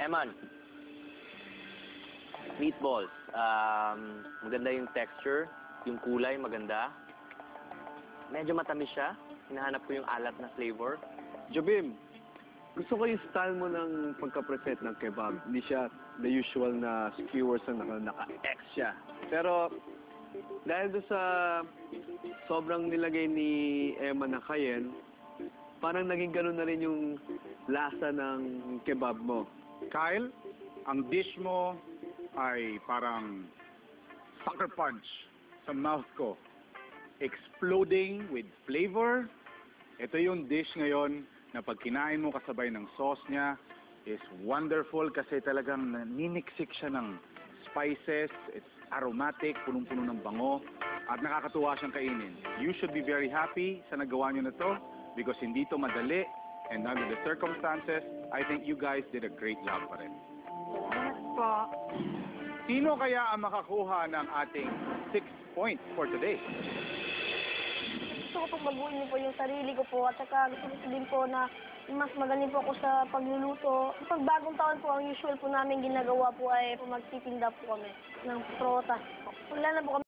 Eman, meatballs. Maganda yung texture, yung kulay maganda. Medyo matamis siya. Hinahanap ko yung alat na flavor. Jobim, gusto ko yung style mo ng pagka-present ng kebab. Hindi siya the usual na skewers na naka-X siya. Pero dahil doon sa sobrang nilagay ni Emma na cayenne, parang naging ganun na rin yung lasa ng kebab mo. Kyle, ang dish mo ay parang sucker punch sa mouth ko. Exploding with flavor. Ito yung dish ngayon na pag kinain mo kasabay ng sauce niya is wonderful kasi talagang naniniksik siya ng spices. It's aromatic, punong-puno ng bango, at nakakatuwa siyang kainin. You should be very happy sa nagawa niyo na to because hindi to madali, and under the circumstances, I think you guys did a great job pa rin. Po. Sino kaya ang makakuha ng ating 6 points for today? Gusto ko pong baguhin niyo po yung sarili ko po at saka gusto ko din po na mas magaling po ako sa pagluluto. Pag bagong taon po, ang usual po namin ginagawa po ay magtitinda po kami ng protas po. Wala na po kami